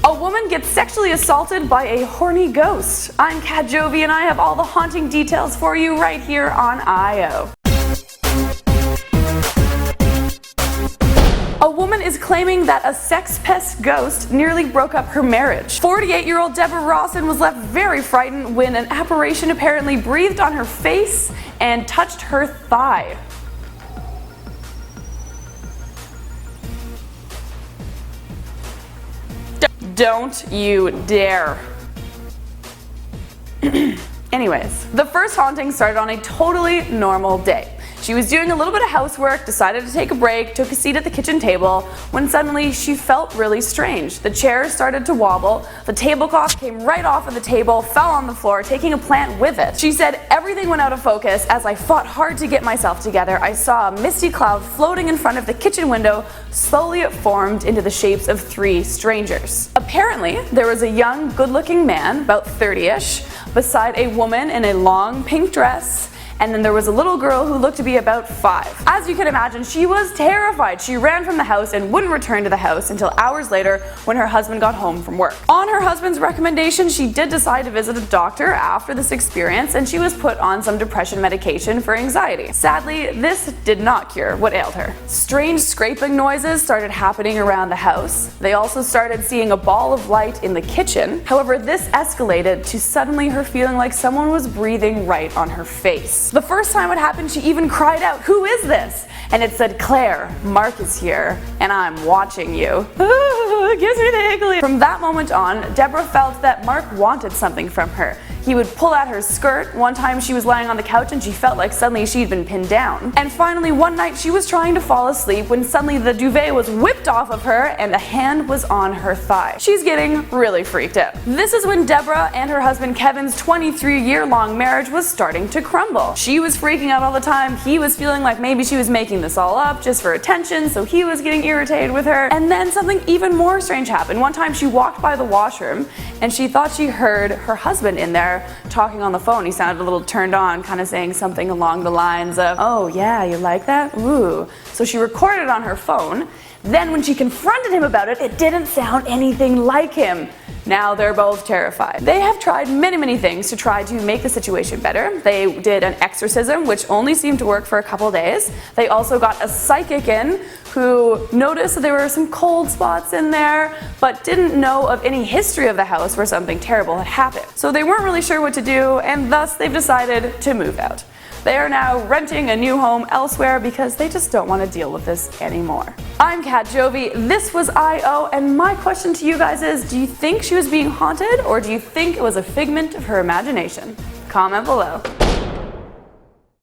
A woman gets sexually assaulted by a horny ghost. I'm Kat Jovi and I have all the haunting details for you right here on IO. A woman is claiming that a sex pest ghost nearly broke up her marriage. 48-year-old Deborah Rawson was left very frightened when an apparition apparently breathed on her face and touched her thigh. Don't you dare. Anyways, the first haunting started on a totally normal day. She was doing a little bit of housework, decided to take a break, took a seat at the kitchen table, when suddenly she felt really strange. The chair started to wobble, the tablecloth came right off of the table, fell on the floor, taking a plant with it. She said, "Everything went out of focus. As I fought hard to get myself together, I saw a misty cloud floating in front of the kitchen window. Slowly it formed into the shapes of 3 strangers. Apparently, there was a young, good-looking man, about 30-ish, beside a woman in a long pink dress, and then there was a little girl who looked to be about 5. As you can imagine, she was terrified. She ran from the house and wouldn't return to the house until hours later when her husband got home from work. On her husband's recommendation, she did decide to visit a doctor after this experience, and she was put on some depression medication for anxiety. Sadly, this did not cure what ailed her. Strange scraping noises started happening around the house. They also started seeing a ball of light in the kitchen. However, this escalated to suddenly her feeling like someone was breathing right on her face. The first time it happened, she even cried out, "Who is this?" And it said, "Claire, Mark is here, and I'm watching you." Ooh, it gives me the iggly. From that moment on, Deborah felt that Mark wanted something from her. He would pull at her skirt. One time she was lying on the couch and she felt like suddenly she'd been pinned down. And finally one night she was trying to fall asleep when suddenly the duvet was whipped off of her and a hand was on her thigh. She's getting really freaked out. This is when Deborah and her husband Kevin's 23-year-long marriage was starting to crumble. She was freaking out all the time. He was feeling like maybe she was making this all up just for attention, so he was getting irritated with her. And then something even more strange happened. One time she walked by the washroom and she thought she heard her husband in there talking on the phone. He sounded a little turned on, kind of saying something along the lines of, "Oh yeah, you like that? Ooh." So she recorded it on her phone. Then when she confronted him about it, it didn't sound anything like him. Now they're both terrified. They have tried many things to try to make the situation better. They did an exorcism, which only seemed to work for a couple days. They also got a psychic in who noticed that there were some cold spots in there, but didn't know of any history of the house where something terrible had happened. So they weren't really sure what to do, and thus they've decided to move out. They are now renting a new home elsewhere because they just don't want to deal with this anymore. I'm Kat Jovi, this was IO, and my question to you guys is, do you think she was being haunted, or do you think it was a figment of her imagination? Comment below.